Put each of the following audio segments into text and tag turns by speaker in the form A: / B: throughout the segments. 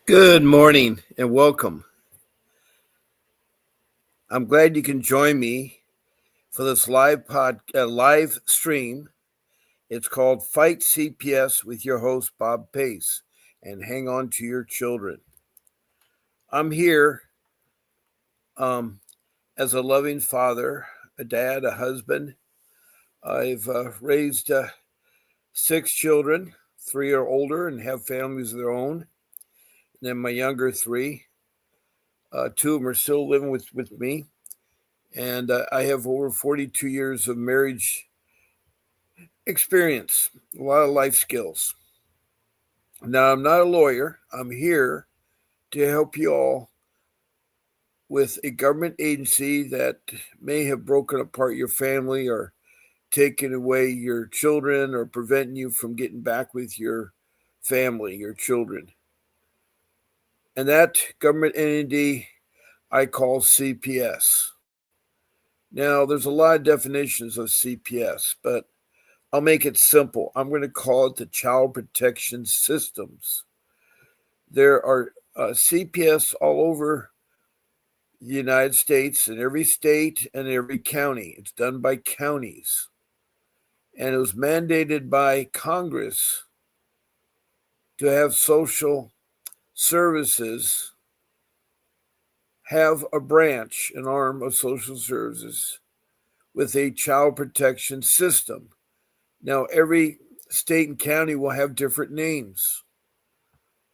A: Good morning and welcome. I'm glad you can join me for this live stream. It's called Fight CPS with your host Bob Pace, and hang on to your children. I'm here as a loving father, a dad, a husband. I've raised 6 children. 3 are older and have families of their own. And then my younger 3, 2 of them are still living with me. And I have over 42 years of marriage experience, a lot of life skills. Now, I'm not a lawyer. I'm here to help you all with a government agency that may have broken apart your family or taken away your children or preventing you from getting back with your family, your children. And that government entity I call CPS. Now, there's a lot of definitions of CPS, but I'll make it simple. I'm going to call it the Child Protection Systems. There are CPS all over the United States, in every state and every county. It's done by counties. And it was mandated by Congress to have social services have a branch, an arm of social services with a child protection system. Now, every state and county will have different names.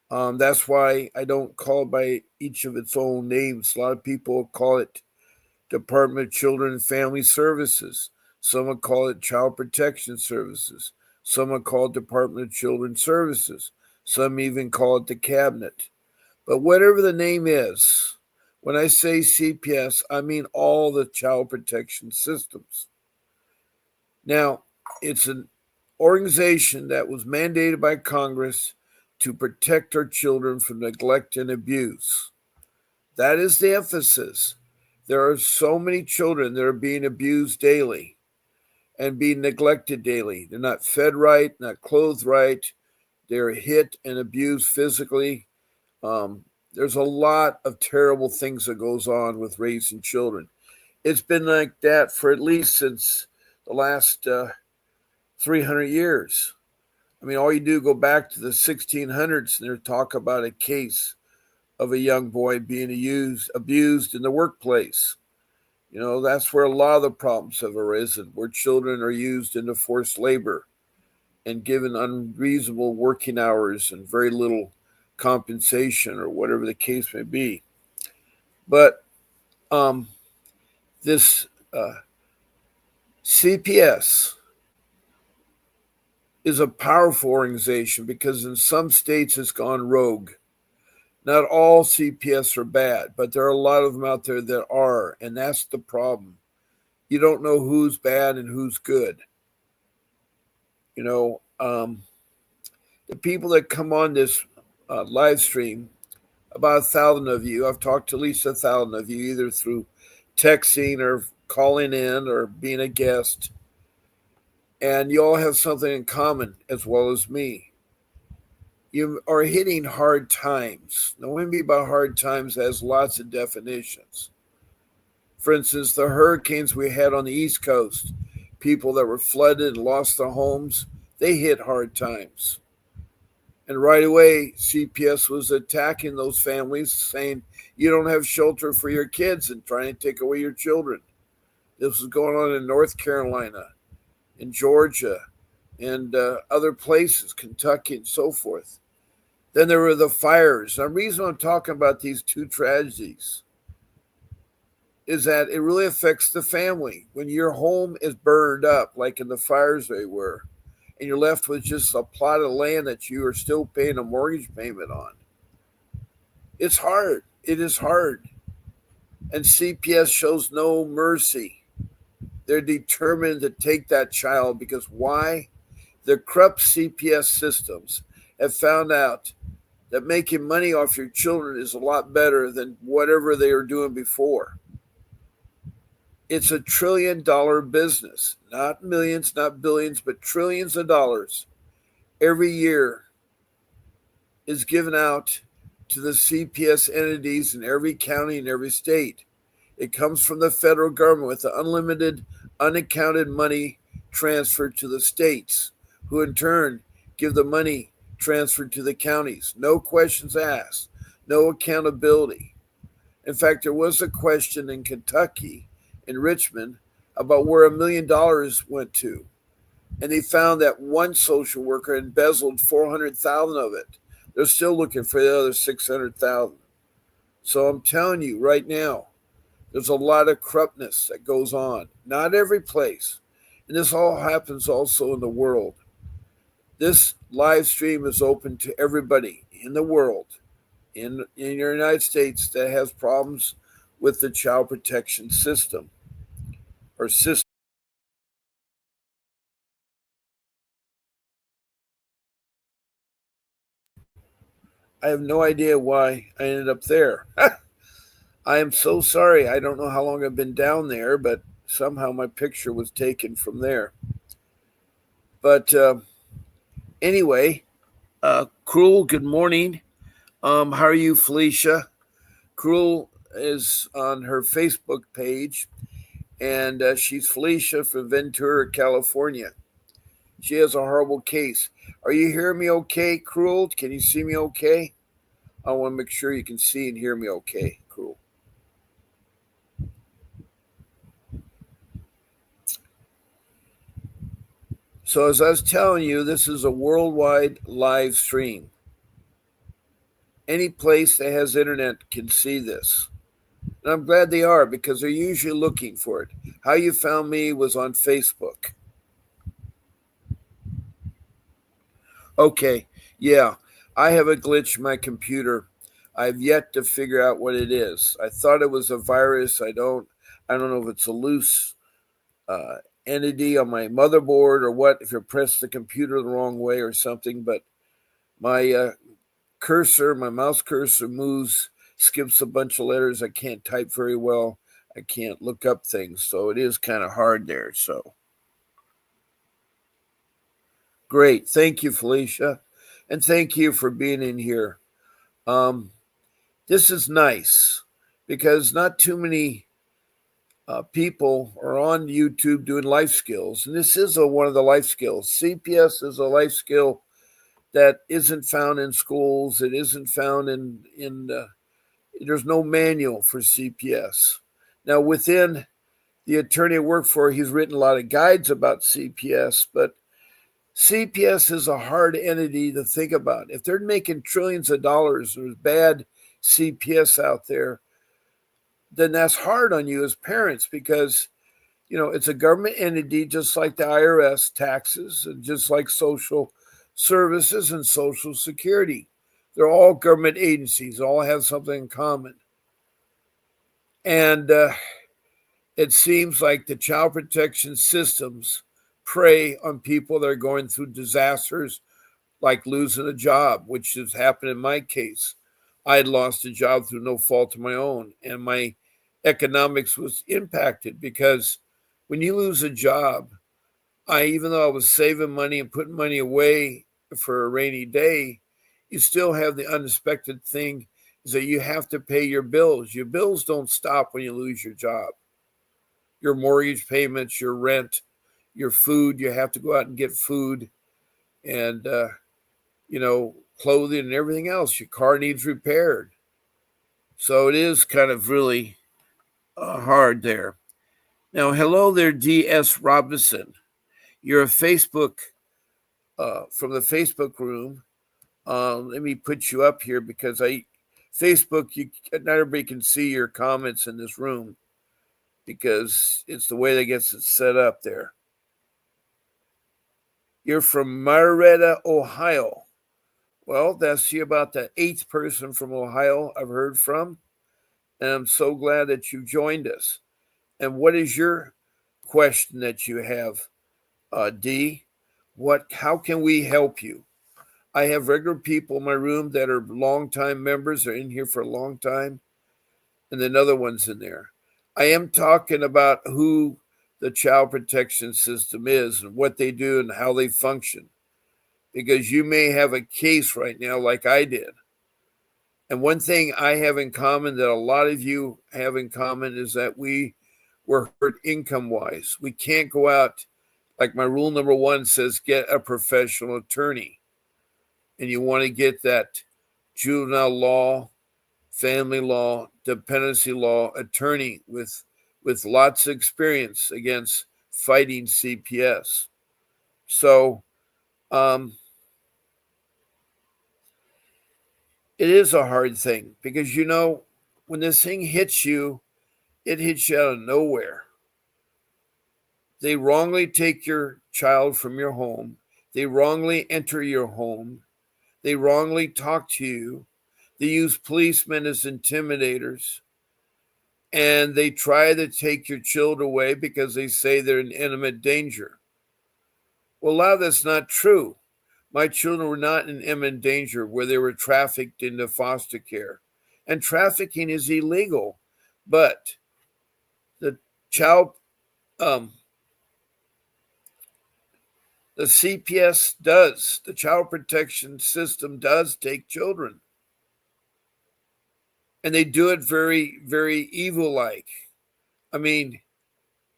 A: That's why I don't call it by each of its own names. A lot of people call it Department of Children and Family Services. Some will call it Child Protection Services. Some will call it Department of Children's Services. Some even call it the Cabinet. But whatever the name is, when I say CPS, I mean all the child protection systems. Now, it's an organization that was mandated by Congress to protect our children from neglect and abuse. That is the emphasis. There are so many children that are being abused daily and being neglected daily. They're not fed right, not clothed right. They're hit and abused physically. There's a lot of terrible things that goes on with raising children. It's been like that for at least since the last 300 years. I mean, all you do go back to the 1600s and they talk about a case of a young boy being abused in the workplace. You know, that's where a lot of the problems have arisen, where children are used into forced labor and given unreasonable working hours and very little compensation or whatever the case may be. But this CPS is a powerful organization because in some states it's gone rogue. Not all CPS are bad, but there are a lot of them out there that are, and that's the problem. You don't know who's bad and who's good. You know, the people that come on this live stream, about 1,000 of you, I've talked to at least 1,000 of you, either through texting or calling in or being a guest. And you all have something in common as well as me. You are hitting hard times. Now, what I mean by hard times has lots of definitions. For instance, the hurricanes we had on the East Coast, people that were flooded and lost their homes, they hit hard times. And right away, CPS was attacking those families, saying, you don't have shelter for your kids and trying to take away your children. This was going on in North Carolina, in Georgia, and other places, Kentucky and so forth. Then there were the fires. Now, the reason I'm talking about these two tragedies is that it really affects the family. When your home is burned up, like in the fires they were, and you're left with just a plot of land that you are still paying a mortgage payment on, it's hard. It is hard. And CPS shows no mercy. They're determined to take that child because why? The corrupt CPS systems have found out that making money off your children is a lot better than whatever they were doing before. It's a $1 trillion business, not millions, not billions, but trillions of dollars every year is given out to the CPS entities in every county and every state. It comes from the federal government with the unlimited, unaccounted money transferred to the states, who in turn give the money transferred to the counties. No questions asked, no accountability. In fact, there was a question in Kentucky, in Richmond, about where $1 million went to. And they found that one social worker embezzled 400,000 of it. They're still looking for the other 600,000. So I'm telling you right now, there's a lot of corruptness that goes on. Not every place. And this all happens also in the world. This live stream is open to everybody in the world, in the United States, that has problems with the child protection system or system. I have no idea why I ended up there. I am so sorry. I don't know how long I've been down there, but somehow my picture was taken from there. But anyway, Cruel, good morning. How are you, Felicia? Cruel is on her Facebook page, and she's Felicia from Ventura, California. She has a horrible case. Are you hearing me okay, Cruel? Can you see me okay? I want to make sure you can see and hear me okay, Cruel. So as I was telling you, this is a worldwide live stream. Any place that has internet can see this. And I'm glad they are, because they're usually looking for it. How you found me was on Facebook. Okay, yeah, I have a glitch in my computer. I've yet to figure out what it is. I thought it was a virus. I don't know if it's a loose uh, entity on my motherboard or what, if you press the computer the wrong way or something, but my cursor, my mouse cursor moves, skips a bunch of letters. I can't type very well. I can't look up things, so it is kind of hard there. So great. Thank you, Felicia. And thank you for being in here. This is nice because not too many people are on YouTube doing life skills. And this is one of the life skills. CPS is a life skill that isn't found in schools. It isn't found there's no manual for CPS. Now, within the attorney I work for, he's written a lot of guides about CPS, but CPS is a hard entity to think about. If they're making trillions of dollars, there's bad CPS out there, then that's hard on you as parents because, it's a government entity just like the IRS taxes and just like social services and Social Security. They're all government agencies, all have something in common. And it seems like the child protection systems prey on people that are going through disasters like losing a job, which has happened in my case. I had lost a job through no fault of my own, and my economics was impacted because when you lose a job, even though I was saving money and putting money away for a rainy day, you still have the unexpected thing is that you have to pay your bills. Your bills don't stop when you lose your job. Your mortgage payments, your rent, your food, you have to go out and get food and, clothing and everything else. Your car needs repaired. So it is kind of really hard there. Now, hello there, D.S. Robinson. You're a Facebook, from the Facebook room. Let me put you up here because Facebook, not everybody can see your comments in this room because it's the way that gets it set up there. You're from Marietta, Ohio. Well, that's about the 8th person from Ohio I've heard from. And I'm so glad that you joined us. And what is your question that you have, D? How can we help you? I have regular people in my room that are longtime members. They're in here for a long time. And then other ones in there. I am talking about who the child protection system is and what they do and how they function. Because you may have a case right now like I did. And one thing I have in common that a lot of you have in common is that we were hurt income wise. We can't go out, like my rule number 1 says, get a professional attorney. And you want to get that juvenile law, family law, dependency law attorney with lots of experience against fighting CPS. So it is a hard thing because, when this thing hits you, it hits you out of nowhere. They wrongly take your child from your home. They wrongly enter your home. They wrongly talk to you. They use policemen as intimidators. And they try to take your children away because they say they're in imminent danger. Well, a lot of that's not true. My children were not in imminent danger where they were trafficked into foster care. And trafficking is illegal. But the CPS does, the child protection system does take children. And they do it very, very evil-like. I mean,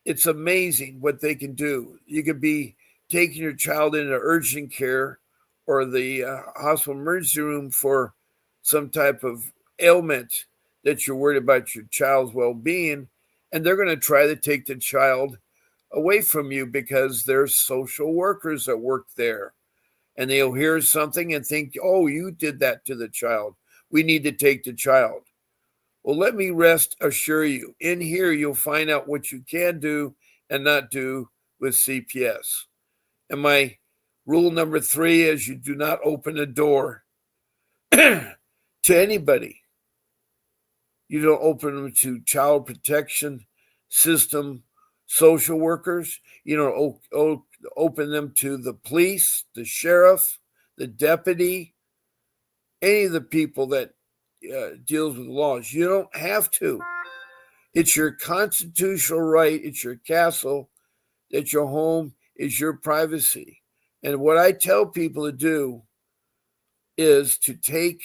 A: it's amazing what they can do. You could be taking your child into urgent care or the hospital emergency room for some type of ailment that you're worried about your child's well-being, and they're going to try to take the child away from you because there's social workers that work there. And they'll hear something and think, oh, you did that to the child. We need to take the child. Well, let me assure you, in here you'll find out what you can do and not do with CPS. And my rule number 3 is you do not open the door to anybody. You don't open them to child protection system social workers. You don't open them to the police, the sheriff, the deputy, any of the people that deals with laws. You don't have to. It's your constitutional right. It's your castle. That your home is your privacy. And what I tell people to do is to take,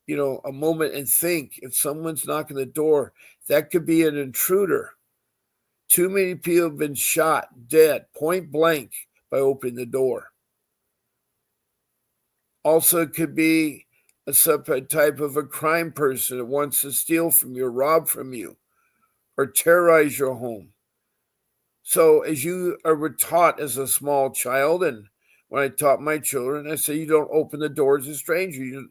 A: a moment and think. If someone's knocking the door, that could be an intruder. Too many people have been shot dead, point blank, by opening the door. Also, it could be a type of a crime person that wants to steal from you, rob from you, or terrorize your home. So as you were taught as a small child, and when I taught my children, I say you don't open the doors to strangers.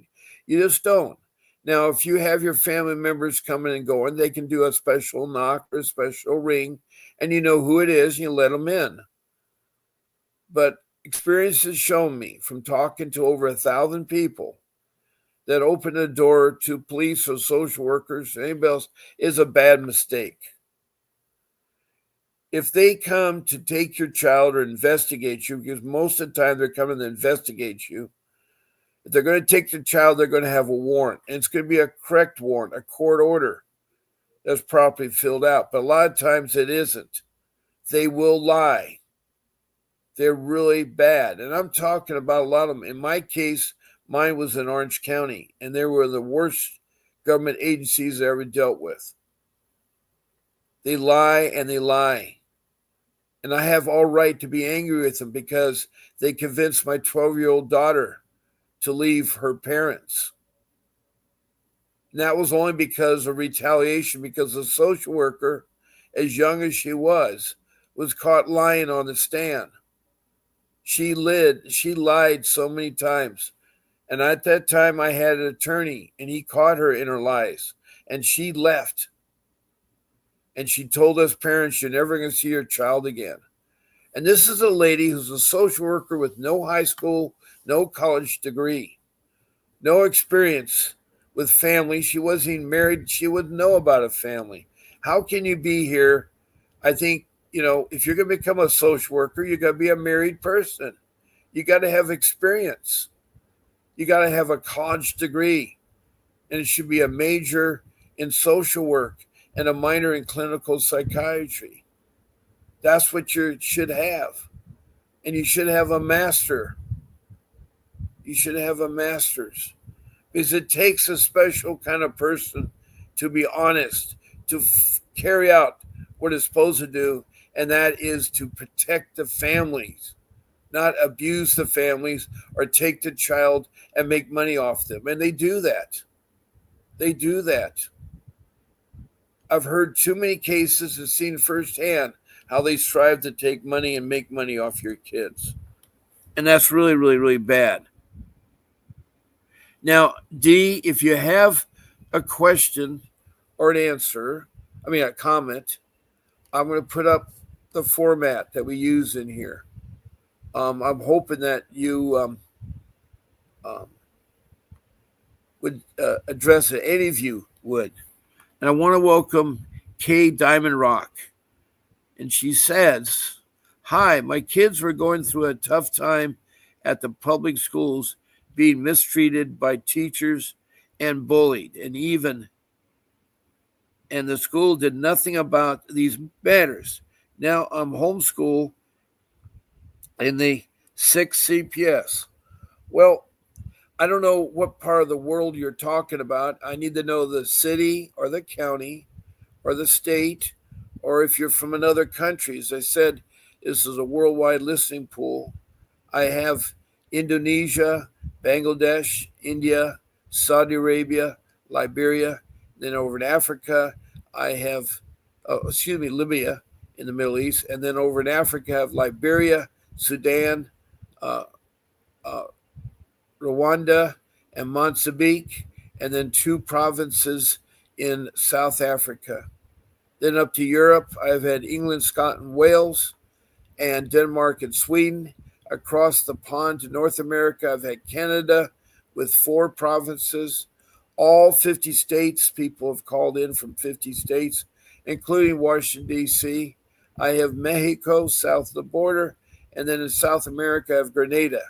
A: You just don't. Now, if you have your family members coming and going, they can do a special knock or a special ring, and you know who it is, and you let them in. But experience has shown me from talking to over 1,000 people that open the door to police or social workers or anybody else is a bad mistake. If they come to take your child or investigate you, because most of the time they're coming to investigate you, if they're going to take the child, they're going to have a warrant. And it's going to be a correct warrant, a court order that's properly filled out. But a lot of times it isn't. They will lie. They're really bad. And I'm talking about a lot of them. In my case, mine was in Orange County, and they were the worst government agencies I ever dealt with. They lie and they lie. And I have all right to be angry with them because they convinced my 12-year-old daughter to leave her parents. And that was only because of retaliation, because the social worker, as young as she was caught lying on the stand. She lied so many times. And at that time, I had an attorney, and he caught her in her lies. And she left. And she told us parents, you're never going to see your child again. And this is a lady who's a social worker with no high school, no college degree, no experience with family. She wasn't even married. She wouldn't know about a family. How can you be here? I think, if you're going to become a social worker, you got to be a married person. You got to have experience. You got to have a college degree. And it should be a major in social work and a minor in clinical psychiatry. That's what you should have. And you should have a master. You should have a master's. because it takes a special kind of person to be honest, to carry out what it's supposed to do, and that is to protect the families, not abuse the families or take the child and make money off them. And they do that. They do that. I've heard too many cases and seen firsthand how they strive to take money and make money off your kids. And that's really, really, really bad. Now, D, if you have a question or an answer, a comment, I'm going to put up the format that we use in here. I'm hoping that you would address it. Any of you would. And I want to welcome Kay Diamond Rock. And she says, "Hi, my kids were going through a tough time at the public schools, being mistreated by teachers and bullied, and the school did nothing about these matters. Now I'm homeschooled in the 6 CPS." Well, I don't know what part of the world you're talking about. I need to know the city or the county or the state, or if you're from another country. As I said, this is a worldwide listening pool. I have Indonesia, Bangladesh, India, Saudi Arabia, Liberia. Then over in Africa, I have, Libya in the Middle East. And then over in Africa, I have Liberia, Sudan, uh, uh, Rwanda, and Mozambique, and then 2 provinces in South Africa. Then up to Europe, I've had England, Scotland, Wales, and Denmark and Sweden. Across the pond to North America, I've had Canada with 4 provinces. All 50 states, people have called in from 50 states, including Washington, D.C. I have Mexico, south of the border, and then in South America, I have Grenada.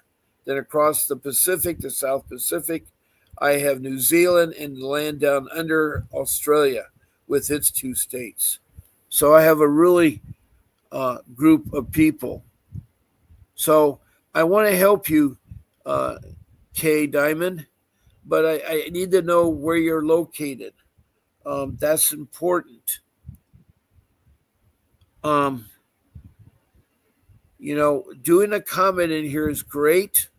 A: Then across the Pacific, the South Pacific, I have New Zealand and the land down under Australia with its 2 states. So I have a really group of people. So I want to help you, Kay Diamond, but I need to know where you're located. That's important. Doing a comment in here is great.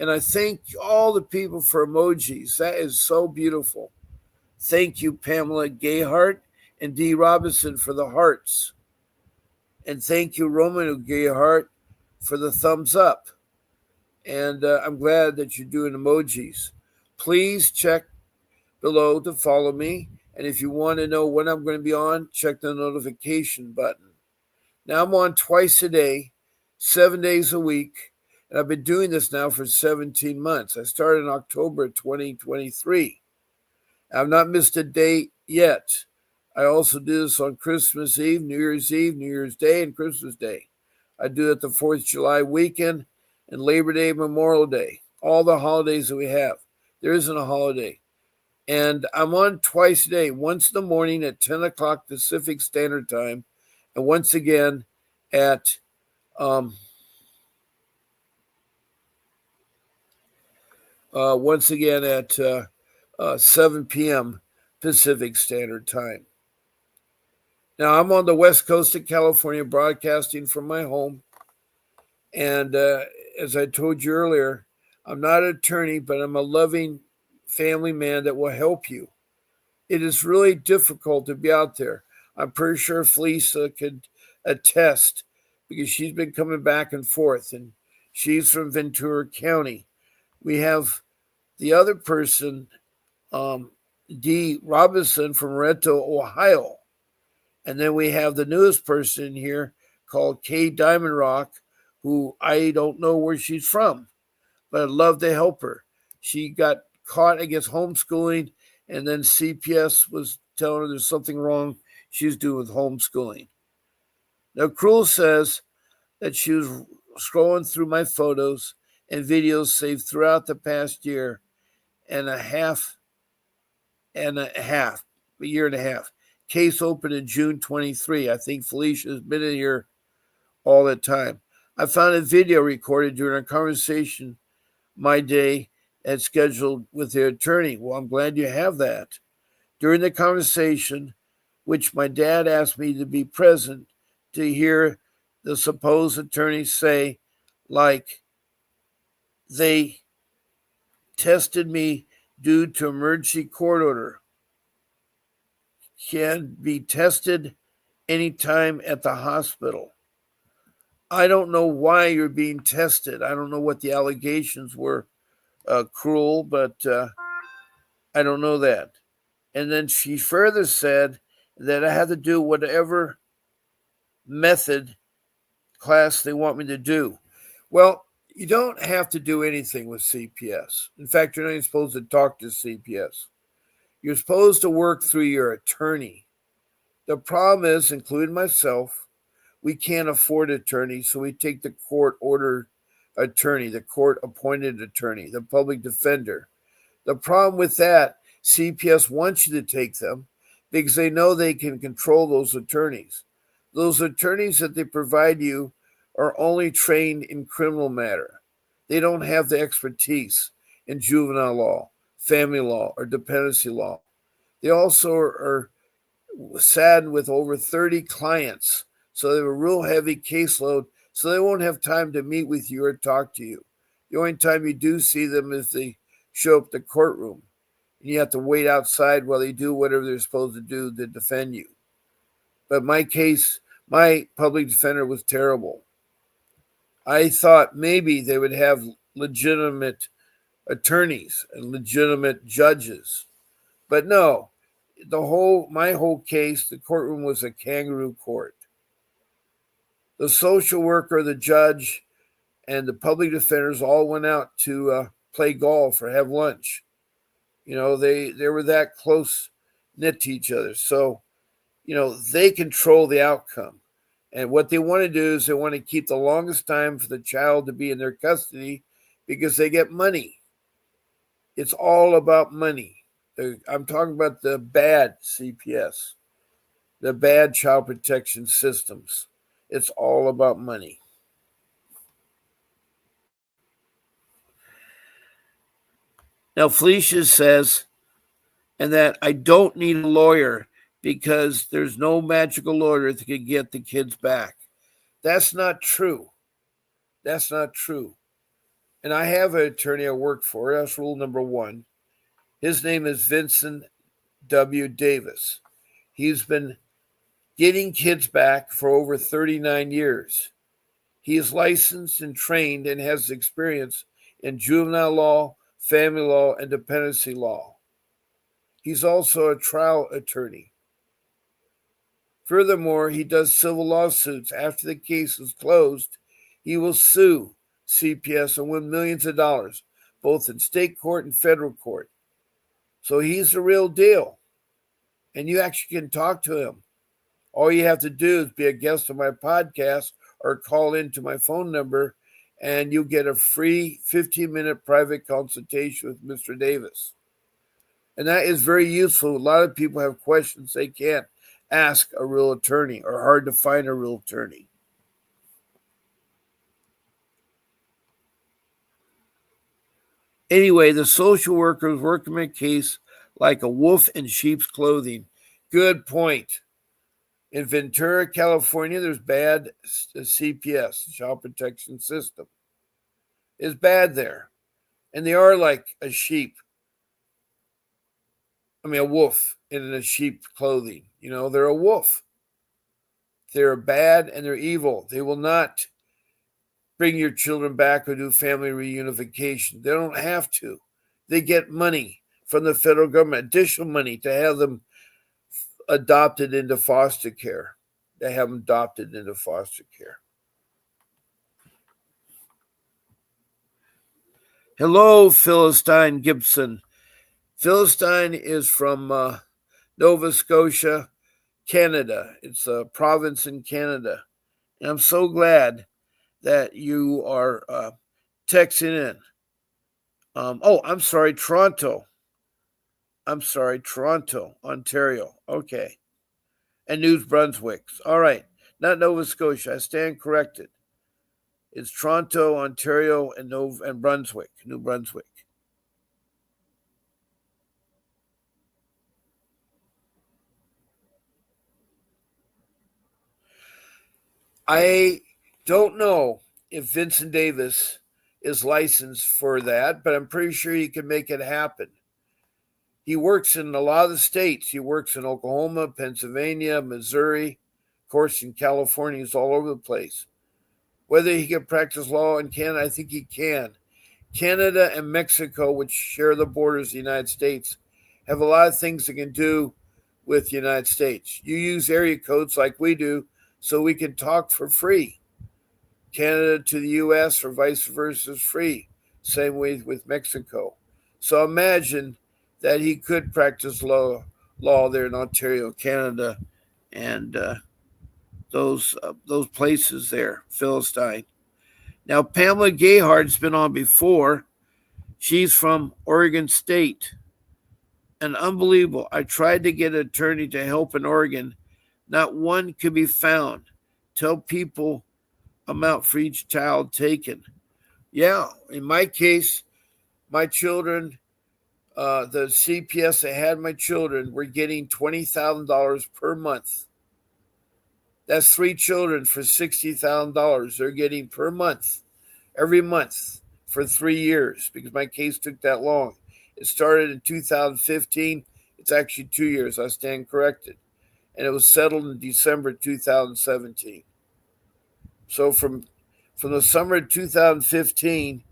A: And I thank all the people for emojis. That is so beautiful. Thank you, Pamela Gayhart and Dee Robinson, for the hearts. And thank you, Roman Gayhart, for the thumbs up. And I'm glad that you're doing emojis. Please check below to follow me. And if you want to know when I'm going to be on, check the notification button. Now I'm on twice a day, 7 days a week. And I've been doing this now for 17 months. I started in October 2023. I've not missed a day yet. I also do this on Christmas Eve, New Year's Day, and Christmas Day. I do it the 4th of July weekend and Labor Day, Memorial Day, all the holidays that we have. There isn't a holiday. And I'm on twice a day, once in the morning at 10 o'clock Pacific Standard Time, and once again at 7 p.m. Pacific Standard Time. Now, I'm on the west coast of California, broadcasting from my home. And as I told you earlier, I'm not an attorney, but I'm a loving family man that will help you. It is really difficult to be out there. I'm pretty sure Felisa could attest, because she's been coming back and forth, and she's from Ventura County. We have the other person, Dee Robinson from Loretto, Ohio. And then we have the newest person here called Kay Diamond Rock, who I don't know where she's from, but I'd love to help her. She got caught against homeschooling, and then CPS was telling her there's something wrong she's doing with homeschooling. Now, Cruel says that she was scrolling through my photos and videos saved throughout the past year and a half. Case opened in June 23. I think Felicia has been in here all the time. I found a video recorded during a conversation my day and scheduled with their attorney. Well, I'm glad you have that. During the conversation, which my dad asked me to be present to hear the supposed attorney say, like, they tested me due to emergency court order, can be tested anytime at the hospital. I don't know why you're being tested. I don't know what the allegations were, cruel, but I don't know that. And then she further said that I had to do whatever method class they want me to do. Well, you don't have to do anything with CPS. In fact, you're not even supposed to talk to CPS. You're supposed to work through your attorney. The problem is, including myself, we can't afford attorneys, so we take the court ordered attorney, the court appointed attorney, the public defender. The problem with that, CPS wants you to take them because they know they can control those attorneys. Those attorneys that they provide you are only trained in criminal matter. They don't have the expertise in juvenile law, family law, or dependency law. They also are saddened with over 30 clients, so they have a real heavy caseload, so they won't have time to meet with you or talk to you. The only time you do see them is they show up at the courtroom, and you have to wait outside while they do whatever they're supposed to do to defend you. But my case, my public defender was terrible. I thought maybe they would have legitimate attorneys and legitimate judges, but no. My whole case, the courtroom was a kangaroo court. The social worker, the judge, and the public defenders all went out to play golf or have lunch. They were that close knit to each other. So, they control the outcome. And what they want to do is they want to keep the longest time for the child to be in their custody because they get money. It's all about money. I'm talking about the bad CPS, the bad child protection systems. It's all about money. Now, Felicia says, and that I don't need a lawyer because there's no magical lawyer that can get the kids back. That's not true. That's not true. And I have an attorney I work for. That's rule number one. His name is Vincent W. Davis. He's been getting kids back for over 39 years. He is licensed and trained and has experience in juvenile law, family law, and dependency law. He's also a trial attorney. Furthermore, he does civil lawsuits. After the case is closed, he will sue CPS and win millions of dollars, both in state court and federal court. So he's the real deal. And you actually can talk to him. All you have to do is be a guest on my podcast or call into my phone number, and you'll get a free 15-minute private consultation with Mr. Davis. And that is very useful. A lot of people have questions they can't ask a real attorney or hard to find a real attorney. Anyway, the social worker was working my case like a wolf in sheep's clothing. Good point. In Ventura, California, there's bad CPS, child protection system. It's bad there. And they are like a sheep. A wolf in a sheep clothing. They're a wolf. They're bad and they're evil. They will not bring your children back or do family reunification. They don't have to. They get money from the federal government, additional money to have them adopted into foster care. They have them adopted into foster care. Hello, Philistine Gibson. Philistine is from Nova Scotia, Canada. It's a province in Canada. And I'm so glad that you are texting in. I'm sorry, Toronto. Toronto, Ontario. Okay. And New Brunswick. All right. Not Nova Scotia. I stand corrected. It's Toronto, Ontario, and Brunswick, New Brunswick. I don't know if Vincent Davis is licensed for that, but I'm pretty sure he can make it happen. He works in a lot of the states. He works in Oklahoma, Pennsylvania, Missouri, of course, in California. He's all over the place. Whether he can practice law in Canada, I think he can. Canada and Mexico, which share the borders of the United States, have a lot of things they can do with the United States. You use area codes like we do, so we can talk for free. Canada to the US or vice versa is free. Same way with Mexico. So imagine that he could practice law there in Ontario, Canada, and those places there, Philistine. Now, Pamela Gayhard's been on before. She's from Oregon State. And unbelievable. I tried to get an attorney to help in Oregon. Not one could be found. Tell people amount for each child taken. Yeah, in my case, my children, the CPS that had my children were getting $20,000 per month. That's 3 children for $60,000 they're getting per month, every month for 3 years, because my case took that long. It started in 2015. It's actually 2 years. I stand corrected. And it was settled in December 2017. So from the summer of 2015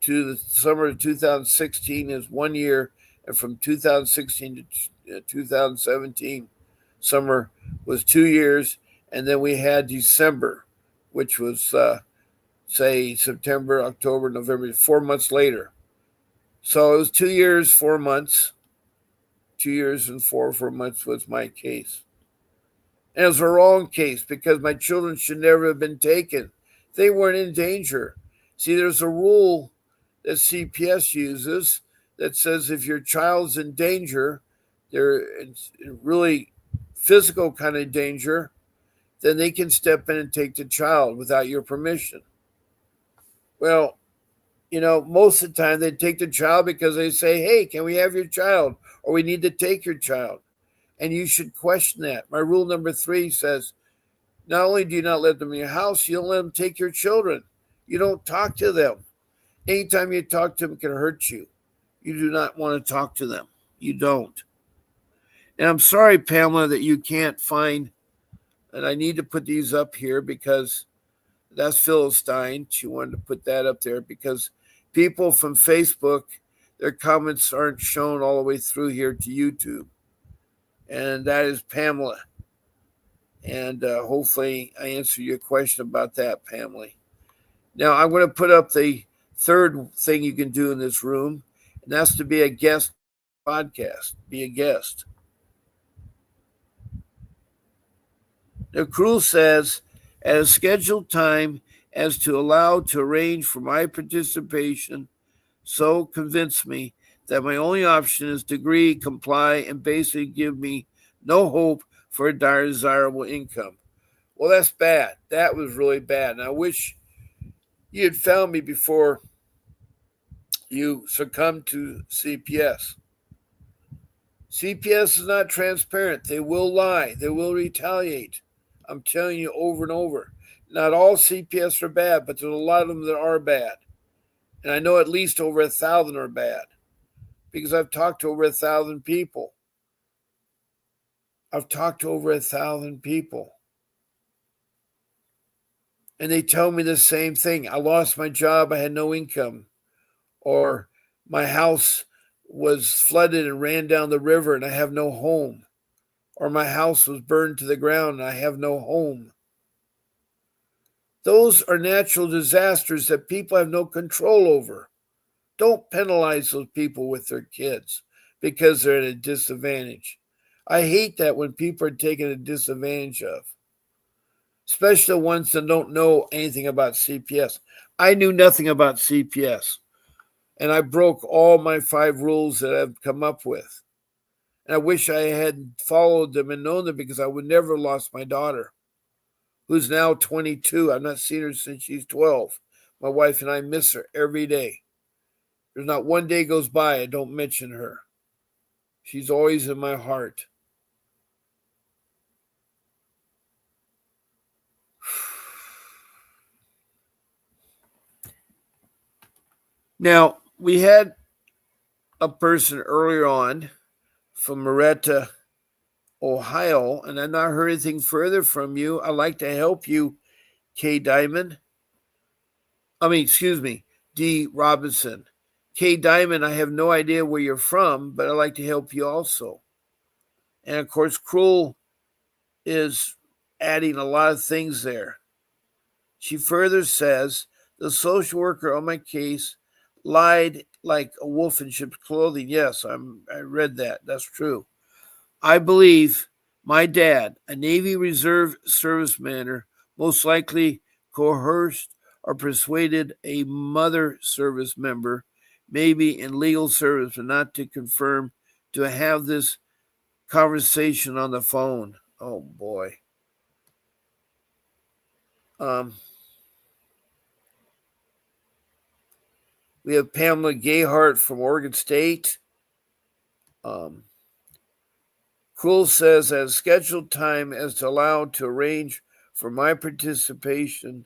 A: to the summer of 2016 is 1 year, and from 2016 to 2017 summer was 2 years, and then we had December, which was say September, October, November, 4 months later. So it was 2 years, 4 months. 2 years and 4 months was my case. And it was a wrong case because my children should never have been taken. They weren't in danger. See, there's a rule that CPS uses that says if your child's in danger, they're in really physical kind of danger, then they can step in and take the child without your permission. Well, most of the time they take the child because they say, hey, can we have your child? Or we need to take your child. And you should question that. My rule number 3 says, not only do you not let them in your house, you don't let them take your children. You don't talk to them. Anytime you talk to them, it can hurt you. You do not want to talk to them. You don't. And I'm sorry, Pamela, that you can't find, and I need to put these up here because that's Philistine. She wanted to put that up there because people from Facebook, their comments aren't shown all the way through here to YouTube. And that is Pamela. And hopefully I answered your question about that, Pamela. Now I'm going to put up the third thing you can do in this room, and that's to be a guest podcast. Be a guest. Now, Cruel says, at a scheduled time as to allow to arrange for my participation, so convince me that my only option is to agree, comply, and basically give me no hope for a desirable income. Well, that's bad. That was really bad. And I wish you had found me before you succumbed to CPS. CPS is not transparent. They will lie. They will retaliate. I'm telling you over and over. Not all CPS are bad, but there's a lot of them that are bad. And I know at least over 1,000 are bad because I've talked to over 1,000 people. I've talked to over 1,000 people. And they tell me the same thing. I lost my job. I had no income. Or my house was flooded and ran down the river and I have no home. Or my house was burned to the ground and I have no home. Those are natural disasters that people have no control over. Don't penalize those people with their kids because they're at a disadvantage. I hate that when people are taken a disadvantage of, especially the ones that don't know anything about CPS. I knew nothing about CPS, and I broke all my 5 rules that I've come up with. And I wish I had followed them and known them because I would never have lost my daughter, who's now 22. I've not seen her since she's 12. My wife and I miss her every day. There's not one day goes by I don't mention her. She's always in my heart. Now, we had a person earlier on from Marietta, Ohio, and I've not heard anything further from you. I'd like to help you, K. Diamond. D. Robinson. K. Diamond, I have no idea where you're from, but I'd like to help you also. And of course, Cruel is adding a lot of things there. She further says the social worker on my case lied like a wolf in sheep's clothing. Yes, I read that. That's true. I believe my dad, a Navy Reserve serviceman, most likely coerced or persuaded a mother service member, maybe in legal service, but not to confirm, to have this conversation on the phone. Oh boy. We have Pamela Gayhart from Oregon State. Cruel says, as scheduled time as to allow to arrange for my participation,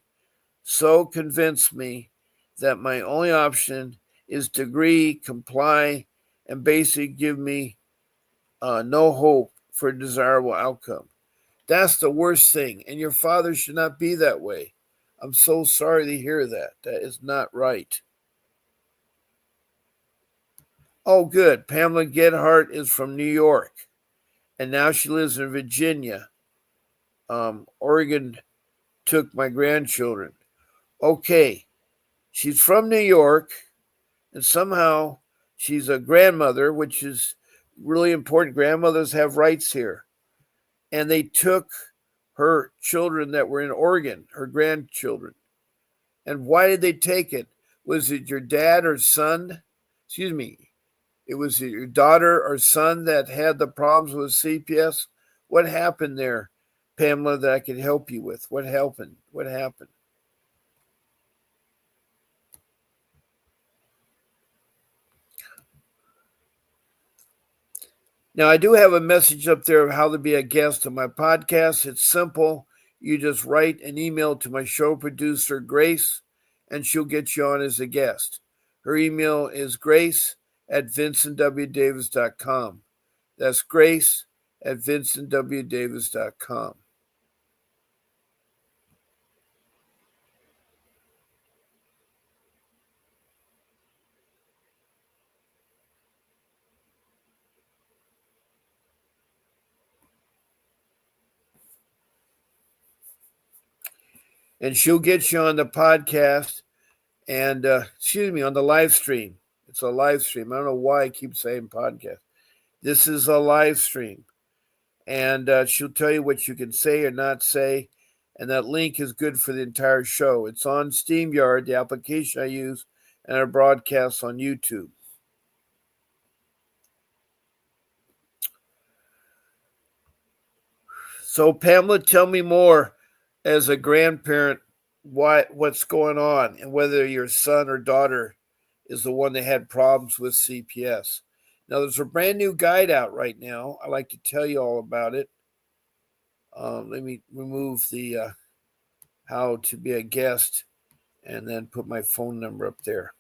A: so convinced me that my only option is to agree, comply, and basically give me no hope for a desirable outcome. That's the worst thing, and your father should not be that way. I'm so sorry to hear that. That is not right. Oh, good. Pamela Gedhart is from New York, and now she lives in Virginia. Oregon took my grandchildren. Okay, she's from New York, and somehow she's a grandmother, which is really important. Grandmothers have rights here. And they took her children that were in Oregon, her grandchildren. And why did they take it? Was it your dad or son? Excuse me. It was your daughter or son that had the problems with CPS? What happened there, Pamela, that I could help you with? What happened? What happened? Now, I do have a message up there of how to be a guest on my podcast. It's simple. You just write an email to my show producer, Grace, and she'll get you on as a guest. Her email is grace@vincentwdavis.com. That's grace@vincentwdavis.com. And she'll get you on the podcast and, on the live stream. It's a live stream. I don't know why I keep saying podcast. This is a live stream. And she'll tell you what you can say or not say. And that link is good for the entire show. It's on StreamYard, the application I use, and our broadcasts on YouTube. So, Pamela, tell me more as a grandparent what's going on and whether your son or daughter is the one that had problems with CPS. Now, there's a brand new guide out right now. I'd like to tell you all about it. Let me remove the how to be a guest and then put my phone number up there.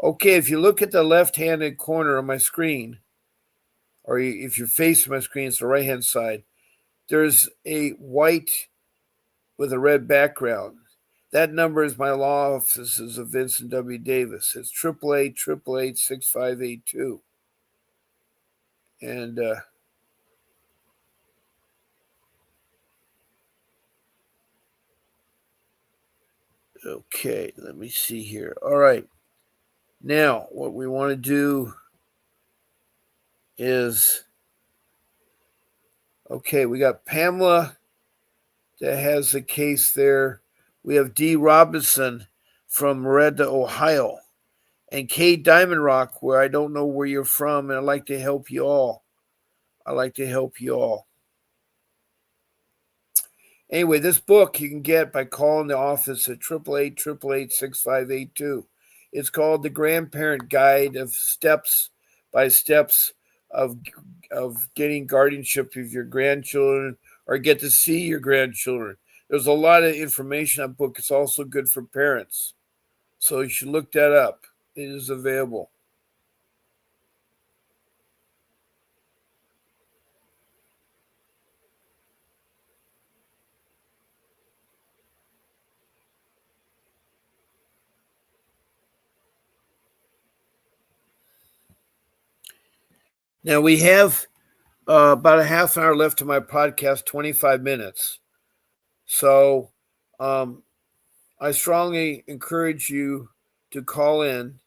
A: Okay, if you look at the left-handed corner of my screen, or if you're facing my screen, it's the right-hand side, there's a white with a red background. That number is my law offices of Vincent W. Davis. It's 888-888-6582. And okay, let me see here. All right. Now, what we want to do is, okay, we got Pamela that has the case there. We have D. Robinson from Marietta, Ohio. And K. Diamond Rock, where I don't know where you're from, and I'd like to help you all. Anyway, this book you can get by calling the office at 888-888-6582. It's called The Grandparent Guide of Steps by Steps of getting guardianship of your grandchildren or get to see your grandchildren. There's a lot of information on that book. It's also good for parents. So you should look that up. it is available. Now we have about a half an hour left of my podcast, 25 minutes. So um, I strongly encourage you to call in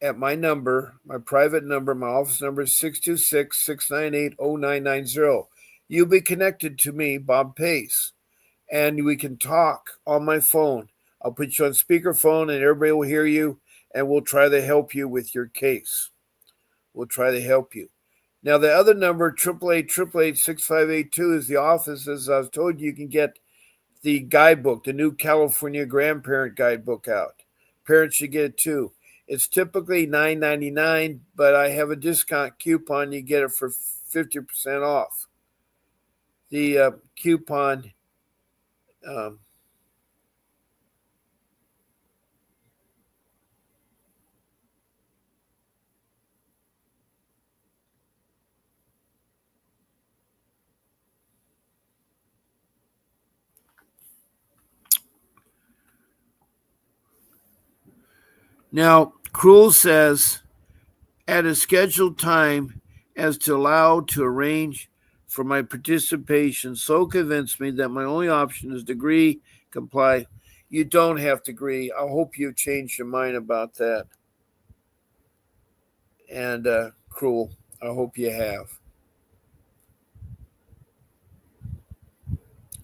A: at my number, my private number, my office number is 626-698-0990. You'll be connected to me, Bob Pace, and we can talk on my phone. I'll put you on speakerphone and everybody will hear you, and we'll try to help you with your case. We'll try to help you. Now, the other number, 888-888-6582, is the office. As I've told you, you can get the guidebook, the new California Grandparent Guidebook out. Parents should get it too. It's typically $9.99, but I have a discount coupon. You get it for 50% off. The coupon um, now, Cruel says, at a scheduled time as to allow to arrange for my participation so convinced me that my only option is to agree, comply. You don't have to agree. I hope you changed your mind about that. And Cruel, I hope you have.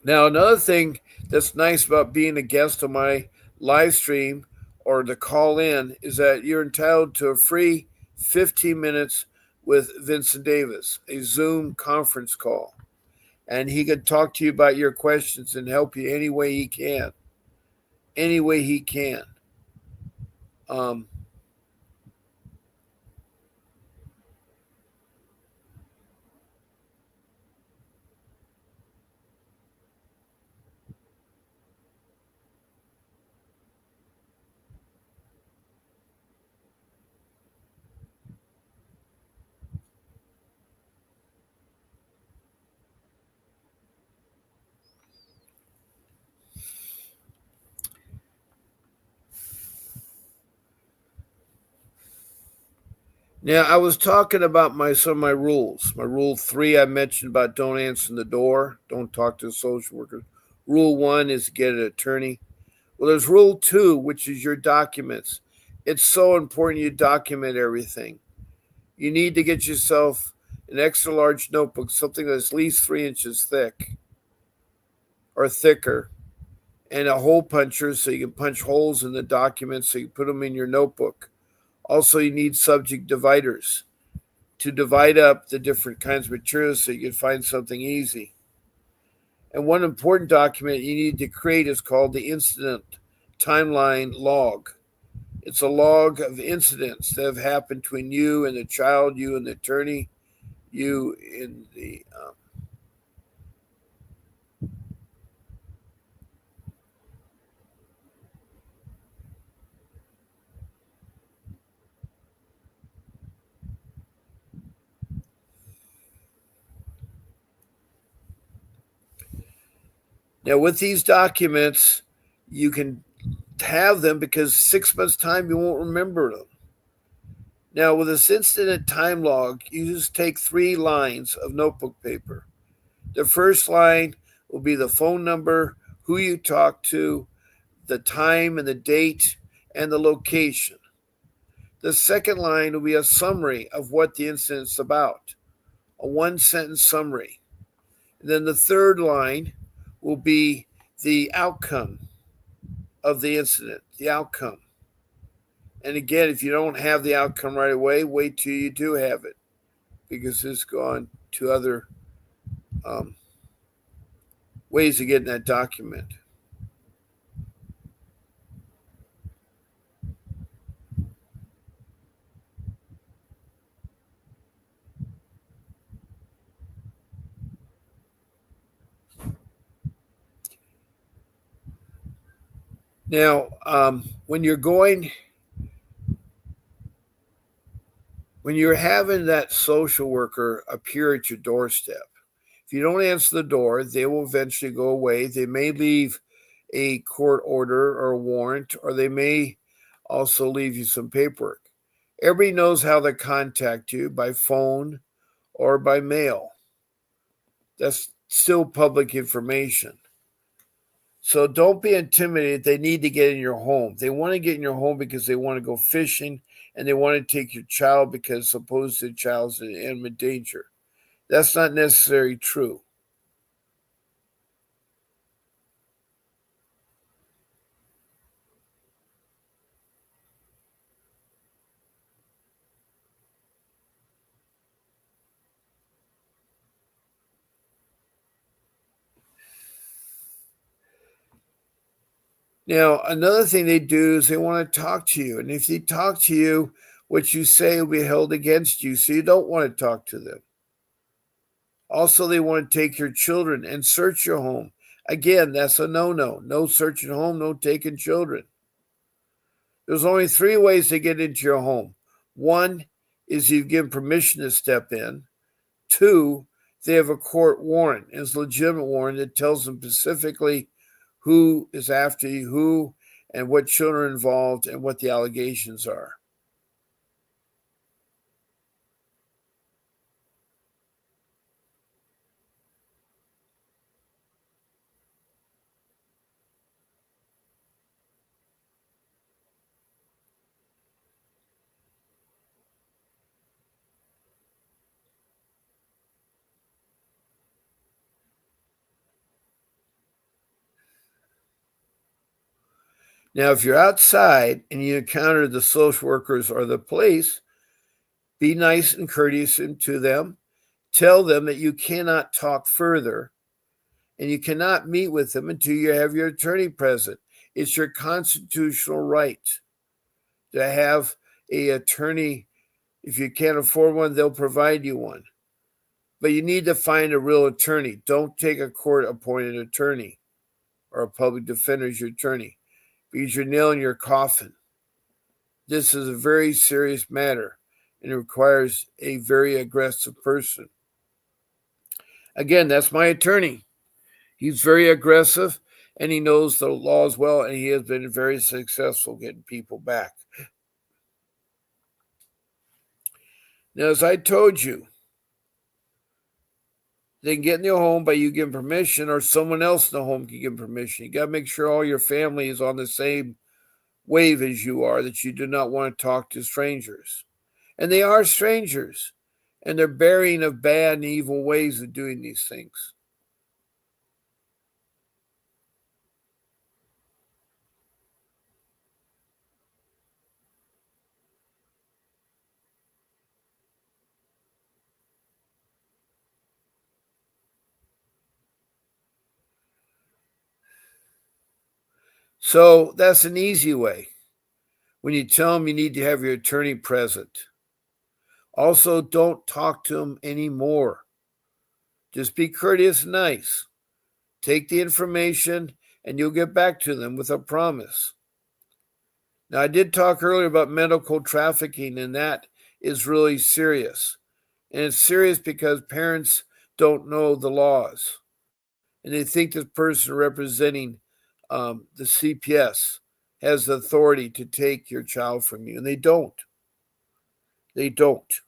A: Now, another thing that's nice about being a guest on my live stream or to call in is that you're entitled to a free 15 minutes with Vincent Davis, a Zoom conference call. And he can talk to you about your questions and help you any way he can. Any way he can. Um, Now, I was talking about some of my rules. My rule 3, I mentioned about don't answer the door, don't talk to a social worker. Rule 1 is get an attorney. Well, there's rule 2, which is your documents. It's so important you document everything. You need to get yourself an extra large notebook, something that's at least 3 inches thick or thicker, and a hole puncher so you can punch holes in the documents so you put them in your notebook. Also, you need subject dividers to divide up the different kinds of materials so you can find something easy. And one important document you need to create is called the incident timeline log. It's a log of incidents that have happened between you and the child, you and the attorney, you in the. Now, with these documents, you can have them because 6 months' time you won't remember them. Now, with this incident time log, you just take 3 lines of notebook paper. The first line will be the phone number, who you talked to, the time and the date, and the location. The second line will be a summary of what the incident is about, a 1 sentence summary. And then the third line will be the outcome of the incident, the outcome. And again, if you don't have the outcome right away, wait till you do have it because it's gone to other um, ways of getting that document. Now, when you're going when you're having that social worker appear at your doorstep, if you don't answer the door, they will eventually go away. They may leave a court order or a warrant, or they may also leave you some paperwork. Everybody knows how to contact you by phone or by mail. That's still public information. So don't be intimidated. They need to get in your home. They want to get in your home because they want to go fishing and they want to take your child because supposedly the child's in imminent danger. That's not necessarily true. Now, another thing they do is they want to talk to you. And if they talk to you, what you say will be held against you. So you don't want to talk to them. Also, they want to take your children and search your home. Again, that's a no-no. No searching home, no taking children. There's only 3 ways to get into your home. 1 is you've given permission to step in. 2, they have a court warrant. It's a legitimate warrant that tells them specifically who is after you, who and what children are involved, and what the allegations are. Now, if you're outside and you encounter the social workers or the police, be nice and courteous to them. Tell them that you cannot talk further and you cannot meet with them until you have your attorney present. It's your constitutional right to have an attorney. If you can't afford one, they'll provide you one. But you need to find a real attorney. Don't take a court-appointed attorney or a public defender as your attorney because you're nailing your coffin. This is a very serious matter and it requires a very aggressive person. Again, that's my attorney. He's very aggressive and he knows the laws well and he has been very successful getting people back. Now, as I told you, they can get in your home by you giving permission or someone else in the home can give permission. You got to make sure all your family is on the same wave as you are, that you do not want to talk to strangers. And they are strangers, and they're bearing of bad and evil ways of doing these things. So that's an easy way. When you tell them you need to have your attorney present. Also, don't talk to them anymore. Just be courteous and nice. Take the information and you'll get back to them with a promise. Now, I did talk earlier about medical trafficking, and that is really serious. And it's serious because parents don't know the laws. And they think this person representing the CPS has the authority to take your child from you. And they don't. They don't.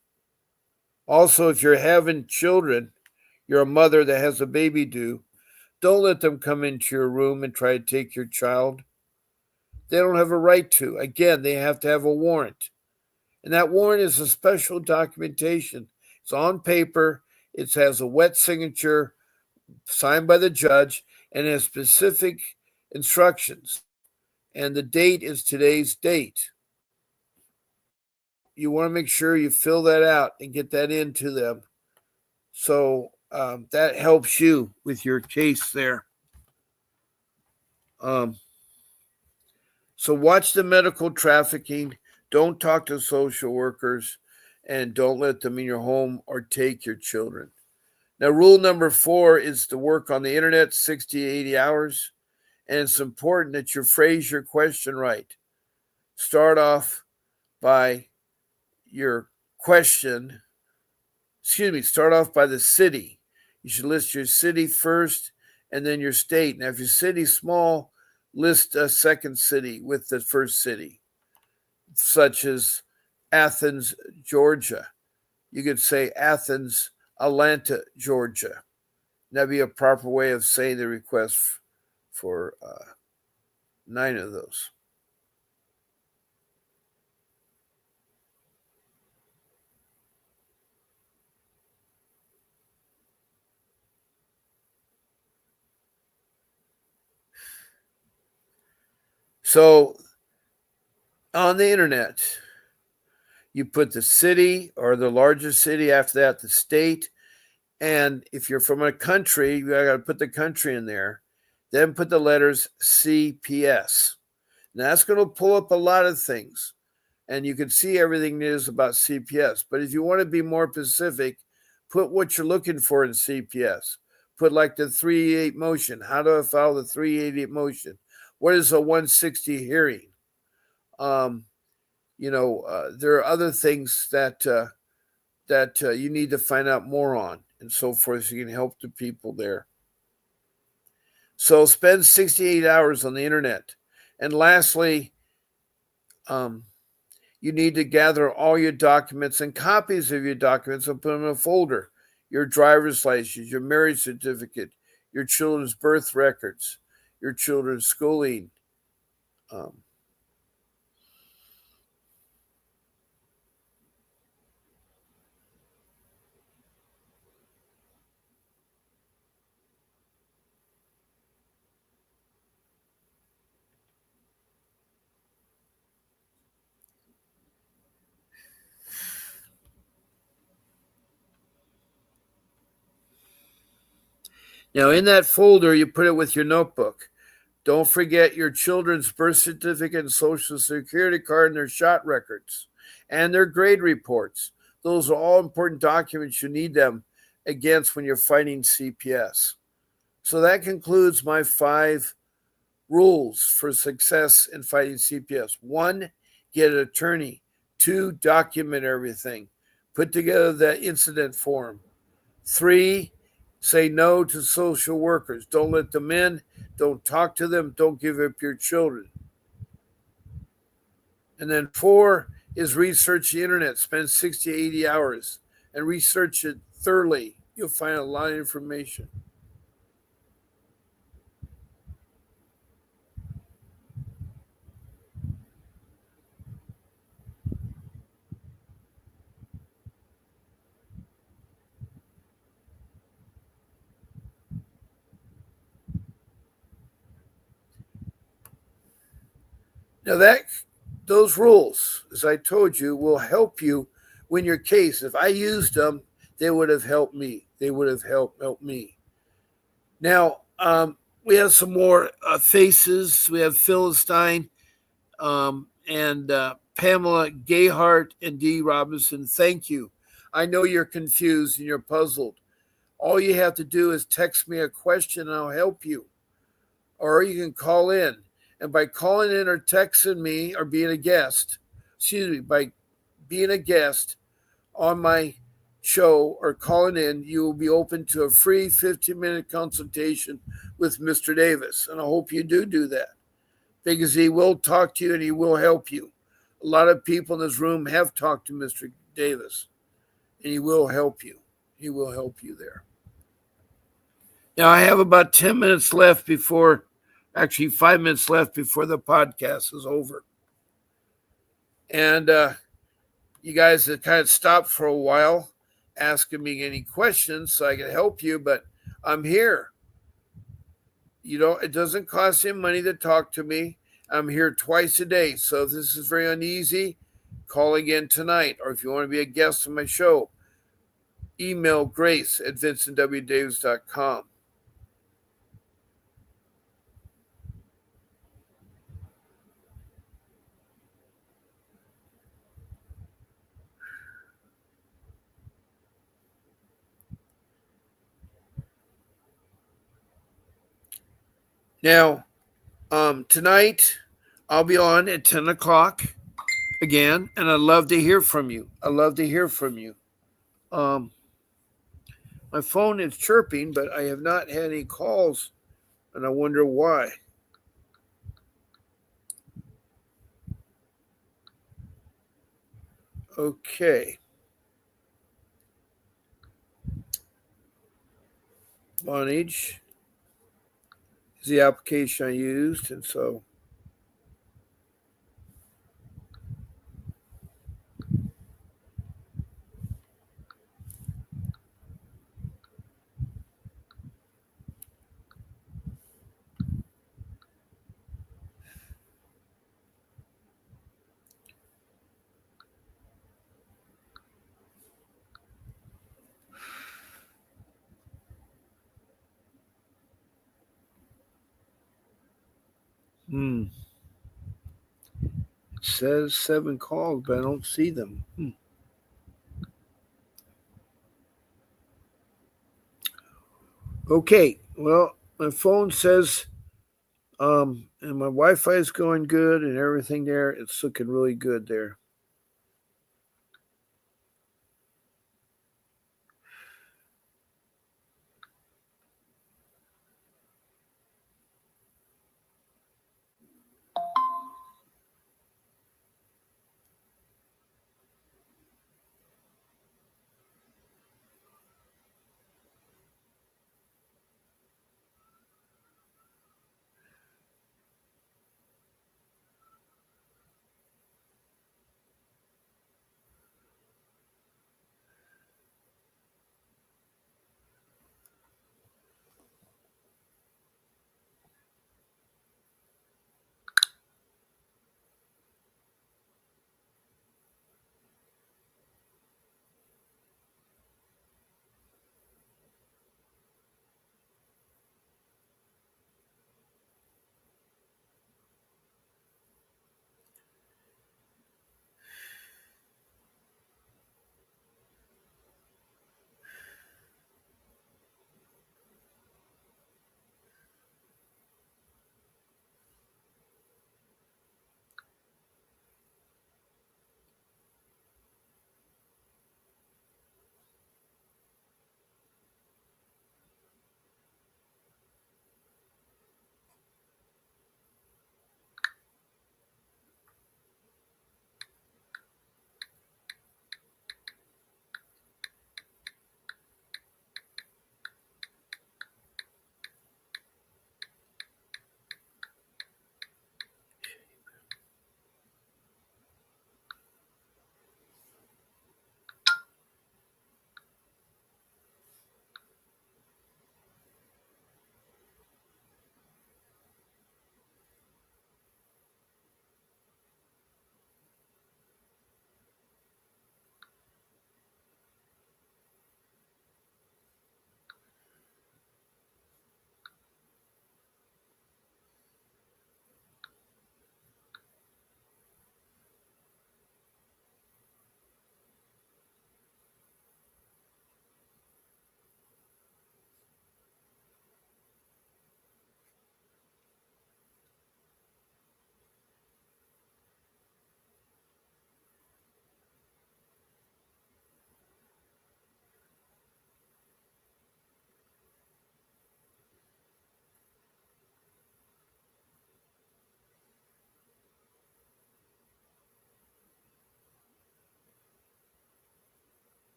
A: Also, if you're having children, you're a mother that has a baby due, don't let them come into your room and try to take your child. They don't have a right to. Again, they have to have a warrant. And that warrant is a special documentation. It's on paper. It has a wet signature signed by the judge and has specific instructions. And the date is today's date. You want to make sure you fill that out and get that into them. So that helps you with your case there. So watch the medical trafficking. Don't talk to social workers and don't let them in your home or take your children. Now, rule number 4 is to work on the internet 60 to 80 hours. And it's important that you phrase your question right. Start off by your question, start off by the city. You should list your city first and then your state. Now, if your city's small, list a second city with the first city, such as Athens, Georgia. You could say Athens, Atlanta, Georgia. That'd be a proper way of saying the request for 9 of those. So on the internet, you put the city or the largest city, after that, the state. And if you're from a country, you got to put the country in there. Then put the letters CPS. Now that's going to pull up a lot of things. And you can see everything there is about CPS. But if you want to be more specific, put what you're looking for in CPS. Put like the 388 motion. How do I file the 388 motion? What is a 160 hearing? There are other things that you need to find out more on, and so forth, so you can help the people there. So spend 68 hours on the internet. And lastly, you need to gather all your documents and copies of your documents and put them in a folder. Your driver's license, your marriage certificate, your children's birth records, your children's schooling. Now, in that folder, you put it with your notebook. Don't forget your children's birth certificate and social security card and their shot records and their grade reports. Those are all important documents. You need them against when you're fighting CPS. So that concludes my 5 rules for success in fighting CPS. 1, get an attorney. 2, document everything. Put together the incident form. 3, say no to social workers. Don't let them in. Don't talk to them. Don't give up your children. And then 4 is research the internet. Spend 60 to 80 hours and research it thoroughly. You'll find a lot of information. Now those rules, as I told you, will help you win your case. If I used them, they would have helped me. They would have helped me. Now, we have some more faces. We have Philistine and Pamela Gayhart and Dee Robinson. Thank you. I know you're confused and you're puzzled. All you have to do is text me a question and I'll help you. Or you can call in. And by calling in or texting me or being a guest, by being a guest on my show or calling in, you will be open to a free 15-minute consultation with Mr. Davis. And I hope you do that because he will talk to you and he will help you. A lot of people in this room have talked to Mr. Davis and he will help you. He will help you there. Now, I have about 10 minutes left actually 5 minutes left before the podcast is over. And you guys have kind of stopped for a while asking me any questions so I can help you, but I'm here. It doesn't cost any money to talk to me. I'm here twice a day. So if this is very uneasy, call again tonight. Or if you want to be a guest on my show, email grace@vincentwdavis.com. Now, tonight I'll be on at 10 o'clock again, and I'd love to hear from you. Um, my phone is chirping, but I have not had any calls, and I wonder why. Okay. Vonage is the application I used, and so it says 7 calls, but I don't see them. Okay, well, my phone says, and my Wi-Fi is going good and everything there. It's looking really good there.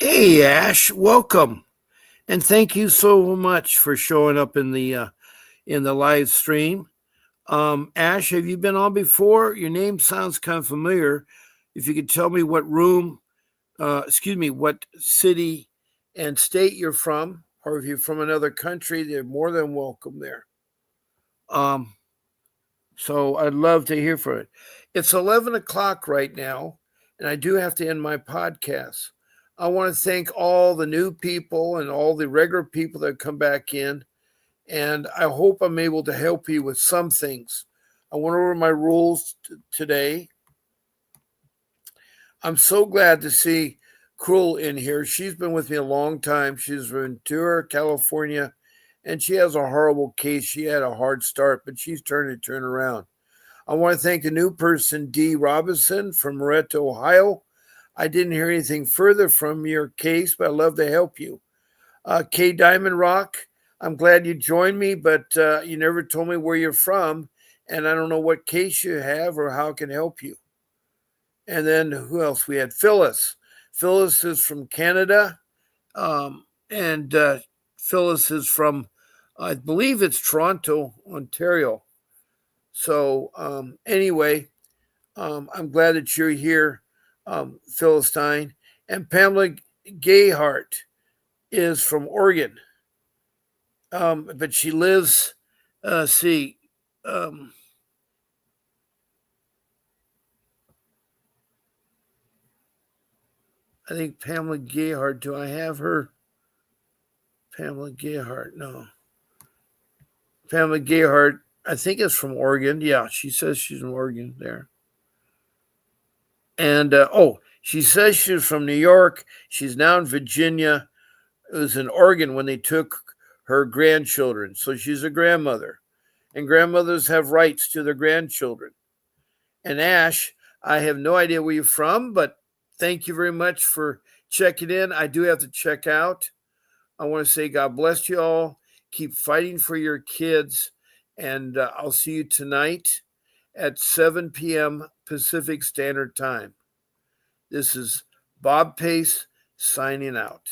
A: Hey, Ash, welcome, and thank you so much for showing up in the live stream. Ash, have you been on before? Your name sounds kind of familiar. If you could tell me what room, what city and state you're from, or if you're from another country, they're more than welcome there. So I'd love to hear from it. It's 11 o'clock right now, and I do have to end my podcast. I want to thank all the new people and all the regular people that come back in, and I hope I'm able to help you with some things. I went over my rules today. I'm so glad to see Cruel in here. She's been with me a long time. She's from Ventura, California, and she has a horrible case. She had a hard start, but she's turning to turn around. I want to thank a new person, Dee Robinson from Moreto, Ohio. I didn't hear anything further from your case, but I'd love to help you. Kay Diamond Rock, I'm glad you joined me, but you never told me where you're from, and I don't know what case you have or how I can help you. And then who else? We had Phyllis. Phyllis is from Canada, and Phyllis is from, I believe it's Toronto, Ontario. So anyway, I'm glad that you're here, Philistine. And Pamela Gayhart is from Oregon, but she lives, I think Pamela Gayhart, do I have her? Pamela Gayhart, no. Pamela Gayhart, I think it's from Oregon. Yeah, she says she's from Oregon there. And, she says she's from New York. She's now in Virginia. It was in Oregon when they took her grandchildren. So she's a grandmother. And grandmothers have rights to their grandchildren. And Ash, I have no idea where you're from, but thank you very much for checking in. I do have to check out. I want to say God bless you all. Keep fighting for your kids. And I'll see you tonight at 7 p.m. Pacific Standard Time. This is Bob Pace signing out.